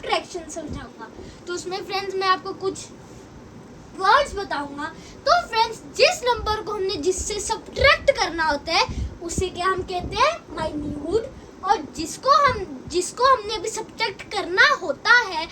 Subtraction समझाऊंगा। तो उसमें फ्रेंड्स मैं आपको कुछ वर्ड्स बताऊंगा। तो फ्रेंड्स जिस नंबर को हमने जिससे सब्ट्रैक्ट करना होता है उसे क्या हम कहते हैं, माइन्यूट। और जिसको हमने अभी सब्ट्रैक्ट करना होता है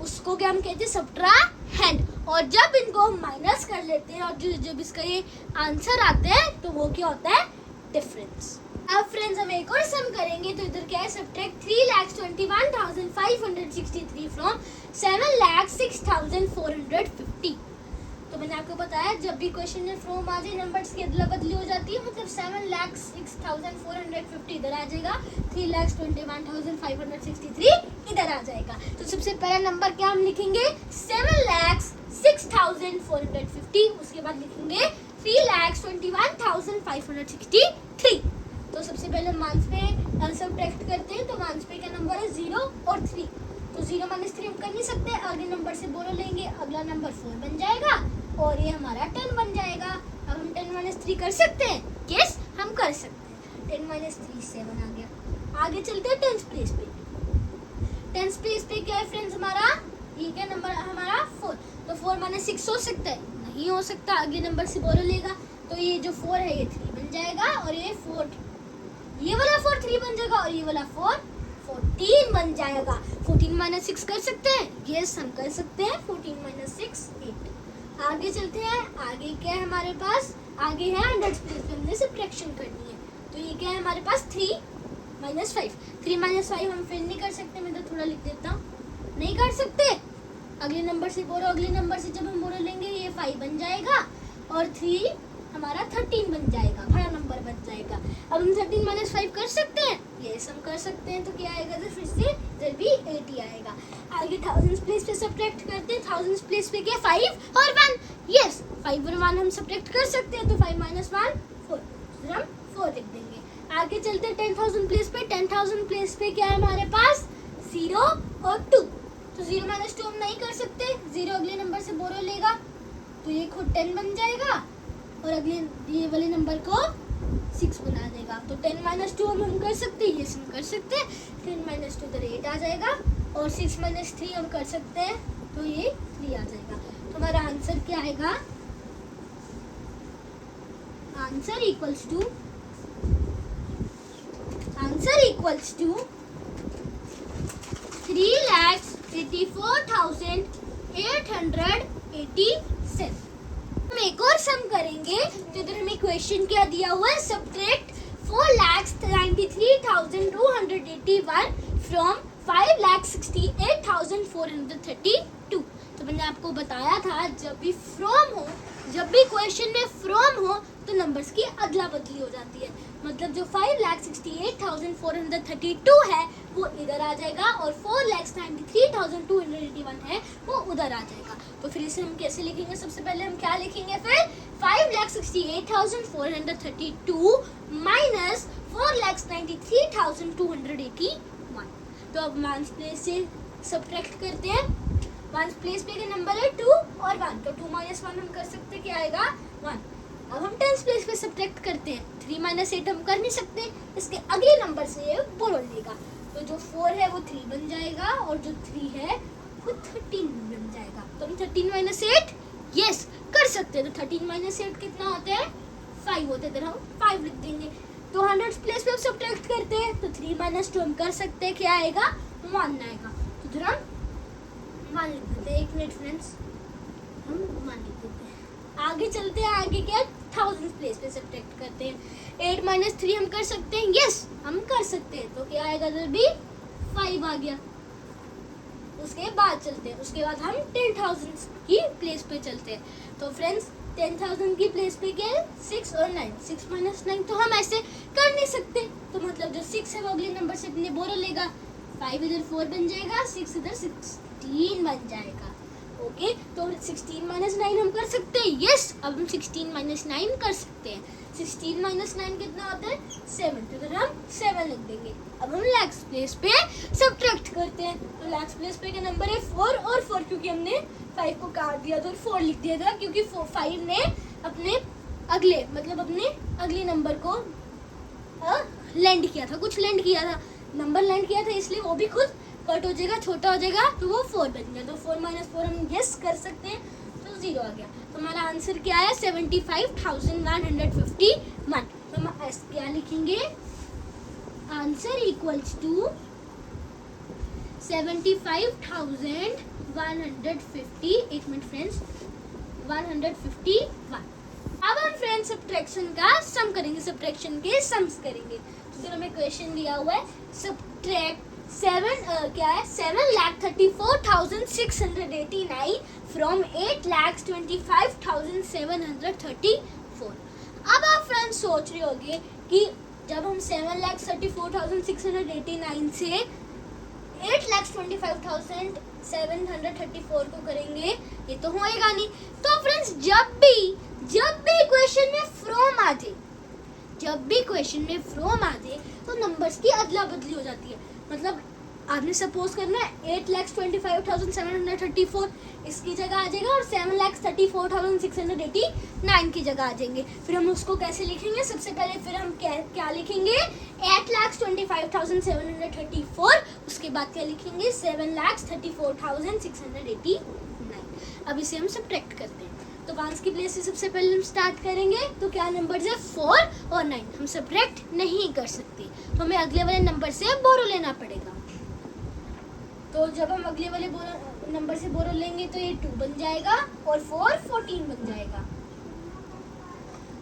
उसको क्या हम कहते हैं, सब्ट्राहेंड। और जब इनको हम माइनस कर लेते हैं और जब इसका ये आंसर आता है तो वो क्या होता है, डिफरेंस। अब फ्रेंड्स हम एक और सम करेंगे। तो इधर क्या है, सब्ट्रैक्ट 3,21,563 फ्रॉम 7,06,450। तो मैंने आपको बताया जब भी क्वेश्चन में फ्रॉम आ जाए नंबर्स की अदला बदली हो जाती है, मतलब 7,06,450 इधर आ जाएगा, 3,21,563 इधर आ जाएगा। तो सबसे पहला नंबर क्या हम लिखेंगे, 7,06,450। उसके बाद लिखेंगे 3,21,563। तो सबसे पहले माइनस पे सब्ट्रैक्ट करते हैं। तो माइनस पे क्या नंबर है, 0 और 3। तो 0 - 3 हम कर नहीं सकते, अगले नंबर से बोलो लेंगे, अगला नंबर 4 बन जाएगा और ये हमारा 10 बन जाएगा। अब हम 10 - 3 कर सकते हैं, यस हम कर सकते हैं। 10 - 3 7 आ गया। आगे चलते हैं 10th प्लेस पे। 10th प्लेस पे क्या है फ्रेंड्स हमारा, ये क्या नंबर हमारा 4। तो 4 - 6 हो सकता है, नहीं हो सकता, अगले नंबर से बोलो लेगा। तो ये जो 4 है ये 3 बन जाएगा और ये 4, ये वाला 4 3 बन जाएगा और ये वाला 4 14 बन जाएगा। 14 - 6 कर सकते हैं, यस हम कर सकते हैं। 14 - 6 8। आगे चलते हैं। आगे क्या है हमारे पास, आगे है 100 प्लेस पे हमने सब्ट्रैक्शन करनी है। तो ये क्या है हमारे पास, 3 - 5। 3 - 5 हम फिर नहीं कर सकते, मैं तो थोड़ा लिख देता हूँ, नहीं कर सकते। अगले नंबर से बोलो, अगले नंबर से जब हम बोलो लेंगे ये 5 बन जाएगा और 3 हमारा 13 बन जाएगा, बड़ा नंबर बन जाएगा। अब हम 13 - 5 कर सकते हैं, यस हम कर सकते हैं। तो क्या आएगा, तो फिर से इधर भी 8 ही आएगा। आगे 1000 प्लेस पे सब्ट्रैक्ट करते हैं। 1000 प्लेस पे क्या, 5 और 1, यस 5 और 1 हम सब्ट्रैक्ट कर सकते हैं। तो 5 - 1 4, फिर हम 4 लिख देंगे। आगे चलते हैं 10,000 प्लेस पे। 10,000 प्लेस पे क्या है हमारे पास, 0 और 2। तो 0 - 2 हम नहीं कर सकते, 0 अगले नंबर से बोरो लेगा तो ये खुद 10 बन जाएगा और अगले ये वाले नंबर को 6 बना देगा। तो 10 - 2 हम कर सकते हैं, यस हम कर सकते हैं। 10 - 2 इधर 8 आ जाएगा और 6 - 3 हम कर सकते हैं, तो ये 3 आ जाएगा। तो हमारा आंसर क्या आएगा, आंसर इक्वल्स टू 3,84,887। हम एक और सम करेंगे। तो इधर हमें क्वेश्चन क्या दिया हुआ है, सब्ट्रैक्ट 4,93,281 फ्रॉम 5,68,432। तो मैंने आपको बताया था जब भी क्वेश्चन में फ्रॉम हो तो नंबर्स की अदला बदली हो जाती है। मतलब जो 5,68,432 है वो इधर आ जाएगा और 4,93,281 है वो उधर आ जाएगा। तो फिर इसे हम कैसे लिखेंगे, सबसे पहले हम क्या लिखेंगे, फिर 5,68,432 माइनस 4,93,281। तो अब वंस प्लेस से सब्ट्रैक्ट करते हैं। वंस प्लेस पे का नंबर है 2 और 1, तो 2 - 1 हम कर सकते हैं, क्या आएगा 1। अब हम 10 प्लेस पे सब्ट्रैक्ट करते हैं। 3 - 8 हम कर नहीं सकते, इसके अगले नंबर से ये बोल लेगा। तो जो 4 है वो 3 बन जाएगा और जो 3 है वो 13 बन जाएगा। तो हम 13 - 8 यस कर सकते हैं। तो 13 - 8 कितना होता है, 5 होते हैं, इधर हम 5 लिख देंगे। तो 100 प्लेस पे हम सब्ट्रैक्ट करते हैं तो 3 - 2 हम कर सकते हैं, क्या आएगा 1 आएगा। तो इधर हम 1 लिख देते हैं। 1 मिनट फ्रेंड्स, हम 1 लिख देते हैं। आगे चलते हैं। आगे क्या 1000 प्लेस पे सब्ट्रैक्ट करते हैं। 8 - 3 हम कर सकते हैं, यस हम कर सकते हैं। तो क्या आएगा, इधर भी 5 आ गया। उसके बाद चलते हैं, उसके बाद हम 10,000 की प्लेस पे चलते हैं। तो फ्रेंड्स 10,000 की प्लेस पे क्या है, 6 और 9। 6 - 9 तो हम ऐसे कर नहीं सकते, तो मतलब जो 6 है वो अगले नंबर से अपने बोरो लेगा। 5 इधर 4 बन जाएगा, 6 इधर 16 बन जाएगा। ओके, तो 16 - 9 हम कर सकते हैं, यस अब हम 16 - 9 कर सकते हैं। 16 - 9 कितना होता है 7, तो इधर हम 7 लिख देंगे। अब हम लैक्स प्लेस पे सब्ट्रैक्ट करते हैं। तो लैक्स प्लेस पे का नंबर है 4 और 4, क्योंकि हमने 5 को काट दिया तो 4 लिख दिया था, क्योंकि 5 ने अपने अगले नंबर को लैंड किया था, कुछ लैंड किया था, नंबर लैंड किया था, इसलिए वो भी खुद कट हो जाएगा, छोटा हो जाएगा तो वो 4 बन गया। तो 4 माइनस 4 हम गेस कर सकते हैं, तो 0 आ गया। तो हमारा आंसर क्या है 75,151। तो हम क्या लिखेंगे, आंसर इक्वल्स टू 75,150, एक मिनट फ्रेंड्स, 151। अब हम फ्रेंड्स सब्ट्रैक्शन का सम करेंगे, सब्ट्रैक्शन के सम्स करेंगे। तो फिर हमें क्वेश्चन दिया हुआ है सब्ट्रैक्ट 7,34,689 फ्रॉम 8,25,734। अब आप फ्रेंड्स सोच रहे होंगे कि जब हम 7,34,689 से 8,25,734 को करेंगे, ये तो होएगा नहीं। तो फ्रेंड्स जब भी क्वेश्चन में फ्रॉम आ जाए, तो नंबर्स की अदला बदली हो जाती है। मतलब आपने सपोज करना है 8,25,734 इसकी जगह आ जाएगा और 7,34,689 की जगह आ जाएंगे। फिर हम उसको कैसे लिखेंगे, सबसे पहले फिर हम क्या लिखेंगे 8,25,734, उसके बाद क्या लिखेंगे 7,34,689। अब इसे हम सब्ट्रैक्ट करते हैं। तो 5 की प्लेस से सबसे पहले हम स्टार्ट करेंगे, तो क्या नंबर है 4 और 9, हम सब्ट्रैक्ट नहीं कर सकते, तो हमें अगले वाले नंबर से बोरो लेना पड़ेगा। तो जब हम अगले वाले नंबर से बोरो लेंगे तो ये 2 बन जाएगा और 4 14 बन जाएगा।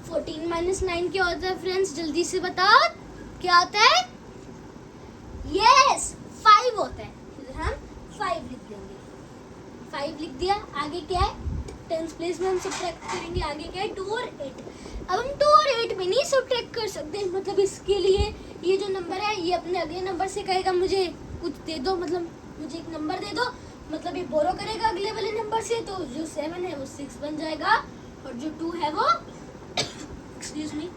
14 माइनस 9 क्या होता है फ्रेंड्स, जल्दी से बताओ क्या होता है, यस 5 होता है। फिर हम 5 लिख देंगे, 5 लिख दिया। आगे क्या है 10 प्लेस में हम सब्ट्रैक्ट करेंगे, आगे क्या है 2 और 8। अब हम 2 और 8 में नहीं सब्ट्रैक्ट कर सकते, मतलब इसके लिए ये जो नंबर है ये अपने अगले नंबर से कहेगा मुझे कुछ दे दो, मतलब मुझे एक नंबर दे दो, मतलब ये बोरो करेगा अगले वाले नंबर से। तो जो 7 है वो 6 बन जाएगा और जो 2 है वो एक्सक्यूज मी,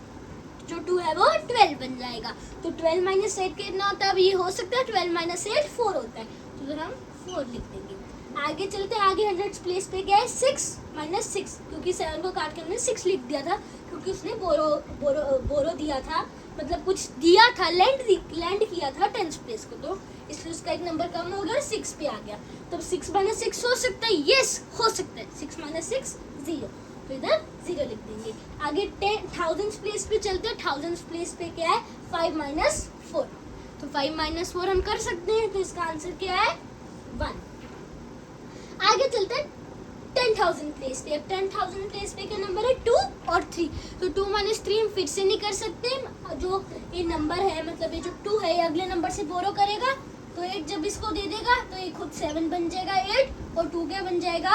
जो 2 है वो 12 बन जाएगा। तो 12 माइनस 8 कितना होता है, अब ये हो सकता है 12 माइनस 8 4 होता है, तो फिर हम 4 लिख देंगे। आगे चलते हैं, आगे 100 प्लेस पे क्या है 6 माइनस 6, क्योंकि 7 को काट के हमने 6 लिख दिया था, क्योंकि उसने बोरो दिया था, मतलब कुछ दिया था, लैंड किया था 10 प्लेस को, तो इसलिए उसका एक नंबर कम हो गया, 6 पे आ गया। तो 6 माइनस 6 हो सकता है, यस हो सकता है, 6 माइनस 6 0, तो इधर 0 लिख देंगे। आगे 10,000 प्लेस पे चलते हैं, 1000 प्लेस पे क्या है 5 माइनस 4, तो 5 माइनस 4 हम कर सकते हैं, तो इसका आंसर क्या है 1। आगे चलते हैं 10,000 प्लेस पे। अब 10,000 प्लेस पे क्या नंबर है 2 और 3, तो 2 माइनस 3 हम फिर से नहीं कर सकते, जो ये नंबर है मतलब ये जो 2 है ये अगले नंबर से बोरो करेगा, तो 8 जब इसको दे देगा तो ये खुद 7 बन जाएगा 8, और 2 क्या बन जाएगा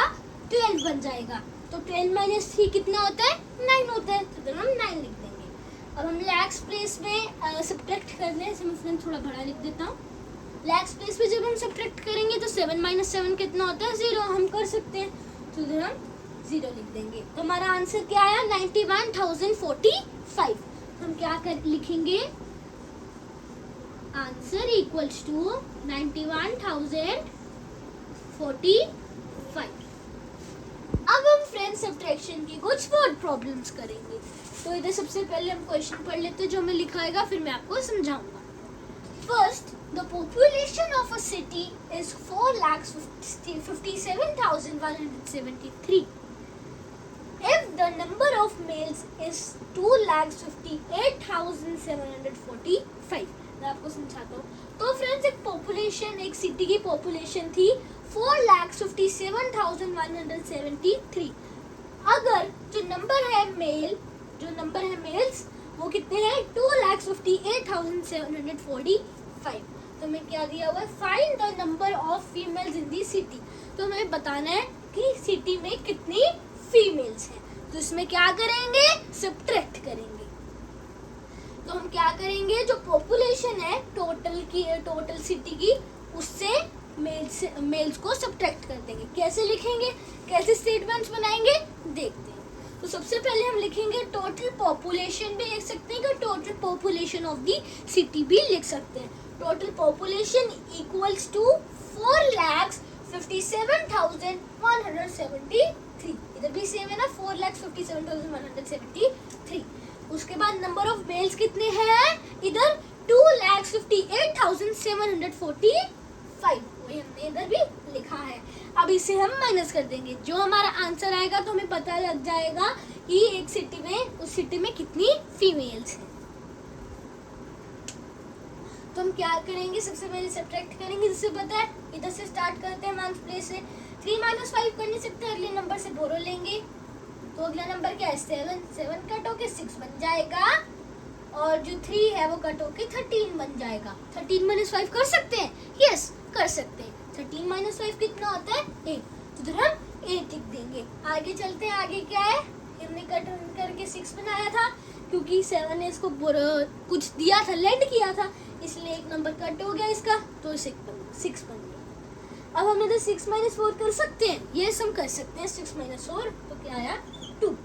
12 बन जाएगा। तो 12 माइनस 3 कितना होता है 9 होता है, तो हम 9 लिख देंगे। अब हम लैक्स प्लेस में सब्ट्रैक्ट करने हैं, मैं थोड़ा बड़ा लिख देता हूँ। लैक्स प्लेस पे जब हम सब्ट्रैक्ट करेंगे तो 7 माइनस 7 कितना होता है 0, हम कर सकते हैं, तो इधर हम 0 लिख देंगे। तो हमारा आंसर क्या आया 91,045। हम क्या लिखेंगे, आंसर इक्वल्स टू 91,045। अब हम फ्रेंड्स सब्ट्रैक्शन की कुछ वर्ड प्रॉब्लम्स करेंगे। तो इधर सबसे पहले हम क्वेश्चन पढ़ लेते हैं, जो हमें लिखा होगा, फिर मैं आपको समझाऊंगा। First, the population of a city is 4,57,173. If the number of males is 2,58,745. मैं आपको समझाता हूँ। तो फ्रेंड्स एक पॉपुलेशन, एक सिटी की पॉपुलेशन थी 4,57,173। अगर जो नंबर है मेल्स वो कितने हैं 2,58,745। तो हमें क्या दिया हुआ है, find the number of females in the city. तो हमें बताना है कि सिटी में कितनी फीमेल्स हैं। तो इसमें क्या करेंगे, सब्ट्रैक्ट करेंगे। तो हम क्या करेंगे, जो पॉपुलेशन है टोटल सिटी की, उससे मेल्स को सब्ट्रैक्ट कर देंगे। कैसे लिखेंगे, कैसे स्टेटमेंट्स बनाएंगे, देखते हैं। तो सबसे पहले हम लिखेंगे टोटल पॉपुलेशन भी लिख सकते हैं, total population of the city भी लिख सकते हैं। Total population equals to 4,57,173। इधर भी सेम है ना, 4,57,173। उसके बाद नंबर ऑफ मेल्स कितने हैं, इधर 2,58,745 अब इसे हम माइनस कर देंगे, जो हमारा आंसर आएगा तो हमें पता लग जाएगा कि एक सिटी में, उस सिटी में कितनी फीमेल्स हैं। तो हम क्या करेंगे, सबसे पहले सब्ट्रैक्ट करेंगे, जिससे पता है। इधर से स्टार्ट करते हैं वंस प्लेस से। 3 - 5 कर नहीं सकते, अगले नंबर से बोरो लेंगे। तो अगला नंबर क्या है, 7। 7 कट होके 6 बन जाएगा, और जो 3 है वो कट होके 13 बन जाएगा। 13 - 5 कर सकते हैं, यस कर सकते हैं। 13 - 5 कितना होता है, 8। तो इधर हम 8 लिख देंगे। आगे चलते हैं, आगे क्या है, हमने कट करके 6 बनाया था, क्योंकि 7 ने इसको कुछ दिया था, लैंड किया था, इसलिए एक नंबर कट हो गया इसका, तो 6 बन गया। अब हम इधर 6 - 4 कर सकते हैं, यस हम कर सकते हैं। 6 - 4 तो क्या आया, 2।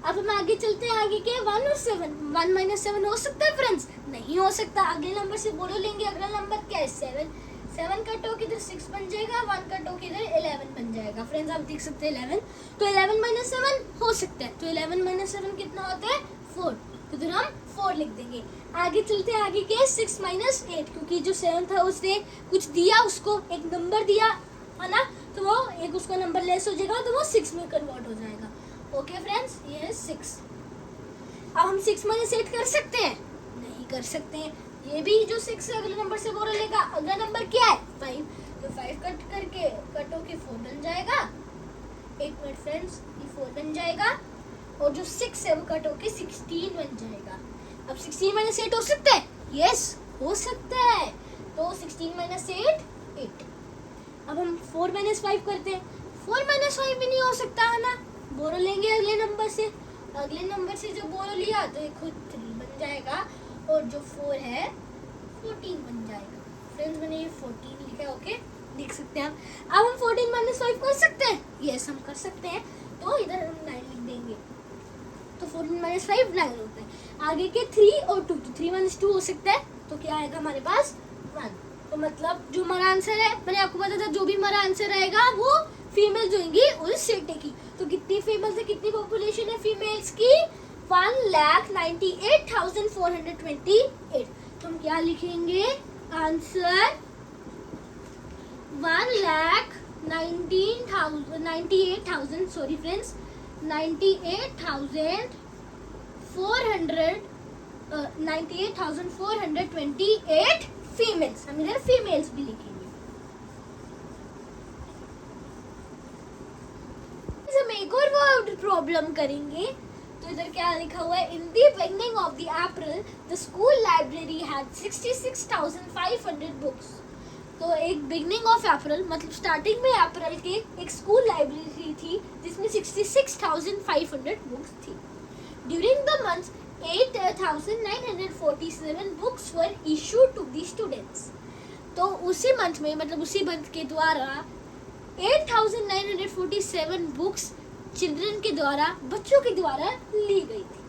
अब हम आगे चलते हैं, आगे क्या है, 1 और 7। 1 - 7 हो सकता है फ्रेंड्स, नहीं हो सकता। अगले नंबर से बोलो लेंगे, अगला नंबर क्या है, 7। 7 कट होके इधर 6 बन जाएगा, 1 कट होके इधर 11 बन जाएगा। फ्रेंड्स आप देख सकते हैं 11, तो 11 - 7 हो सकता है। तो 11 - 7 कितना होता है, 4। तो इधर हम 4 लिख देंगे। आगे चलते हैं, आगे क्या है, 6 - 8, क्योंकि जो 7 था उसने कुछ दिया, उसको एक नंबर दिया है ना, तो वो एक उसका नंबर लेस हो जाएगा, तो वो 6 में कन्वर्ट हो जाएगा। ओके फ्रेंड्स, ये है 6। अब हम 6 - 8 कर सकते हैं, नहीं कर सकते हैं। ये भी जो 6 है अगले नंबर से बोल लेगा। अगला नंबर क्या है, 5। तो 5 कट करके कट होके 4 बन जाएगा। एक मिनट फ्रेंड्स, ये 4 बन जाएगा, और जो 6 है वो कट होके 16 बन जाएगा। अब 16 - 8 हो सकता है, यस हो सकता है। तो 16 - 8। अब हम 4 - 5 करते हैं। 4 - 5 भी नहीं हो सकता है ना, बोरो लेंगे अगले नंबर से। अगले नंबर से जो बोरो लिया तो ये खुद 3 बन जाएगा, और जो 4 है 14 बन जाएगा। फ्रेंड्स मैंने ये 14 लिखा है, ओके देख सकते हैं आप। अब हम 14 - 5 कर सकते हैं, यस हम कर सकते हैं। तो इधर हम 9 लिख देंगे, तो 14 - 5 9 होता है। आगे के 3 और 2, तो 3 - 2 हो सकता है, तो क्या आएगा हमारे पास, 1। तो मतलब जो हमारा आंसर है, मैंने आपको बताया था, जो भी हमारा आंसर आएगा वो फीमेल्स होंगी उस सिटी की। तो कितनी फीमेल्स है, कितनी पॉपुलेशन है फीमेल्स की, 1,98,428। तो हम क्या लिखेंगे, आंसर 1,98,000 सॉरी फ्रेंड्स, 98,428 फीमेल्स। हम इधर फीमेल्स भी लिखेंगे। हम एक और वर्ड प्रॉब्लम करेंगे। तो इधर क्या लिखा हुआ है, in the beginning of the April the school library had 66,500 books. तो एक बिगनिंग ऑफ अप्रैल मतलब स्टार्टिंग में अप्रैल के एक स्कूल लाइब्रेरी थी जिसमें 66,500 बुक्स थी। During the month 8,947 books were issued to the students. तो उसी मंथ में, मतलब उसी मंथ के द्वारा 8,947 बुक्स चिल्ड्रन के द्वारा, बच्चों के द्वारा ली गई थी।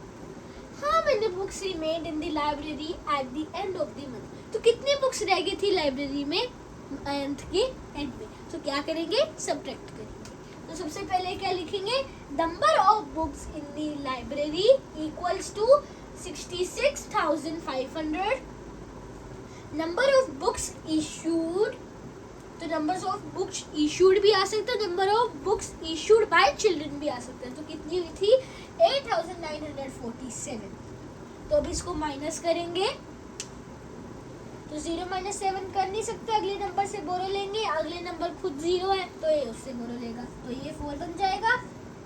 हाँ मैंने books remained in the library at the end of the month. तो कितनी बुक्स रह गई थी लाइब्रेरी में मंथ के एंड में, तो क्या करेंगे, सब्ट्रैक्ट करेंगे। तो सबसे पहले क्या लिखेंगे, number of books in the library equals to 66,500, number of books issued, तो नंबर्स ऑफ बुक्स इशूड भी आ सकता है, number of books issued by children भी आ सकता है। तो कितनी हुई थी, 8,947। तो अब इसको माइनस करेंगे, तो 0 - 7 कर नहीं सकते, अगले नंबर से बोरो लेंगे। अगले नंबर खुद 0 है, तो ये उससे बोरो लेगा, तो ये 4 बन जाएगा,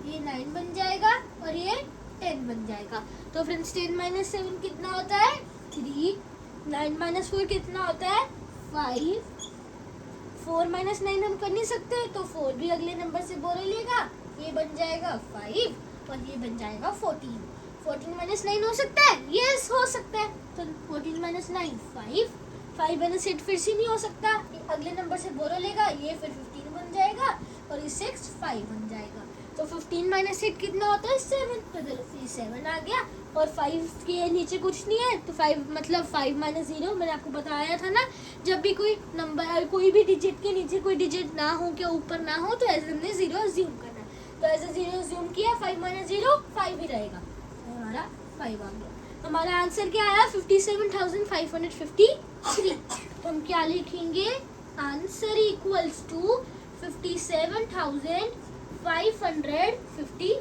ये 9 बन जाएगा, और ये 10 बन जाएगा। तो फ्रेंड्स 10 - 7 कितना होता है, 3। 9 - 4 कितना होता है, 5। 4 - 9 हम कर नहीं सकते, तो 4 भी अगले नंबर से बोरो लेगा, ये बन जाएगा 5, और ये बन जाएगा 14। 14 - 9 हो सकता है, यस हो सकता है। तो 14 - 9 5। 5 - 8 फिर से नहीं हो सकता, अगले नंबर से बोरो लेगा, ये फिर 15 बन जाएगा, और ये 6 5 बन जाएगा। तो 15 - 8 कितना होता है, 7। तो ये 7 आ गया, और 5 के नीचे कुछ नहीं है, तो 5 मतलब 5 - 0। मैंने आपको बताया था ना, जब भी कोई नंबर, कोई भी डिजिट के नीचे कोई डिजिट ना हो, क्या ऊपर ना हो, तो ऐसे हमने 0 अज्यूम करना है। तो ऐसे 0 अज्यूम किया, 5 - 0 5 ही रहेगा, तो हमारा 5 आ गया। हमारा आंसर क्या आया, 57,553। तो हम क्या लिखेंगे, आंसर इक्वल्स टू 57,557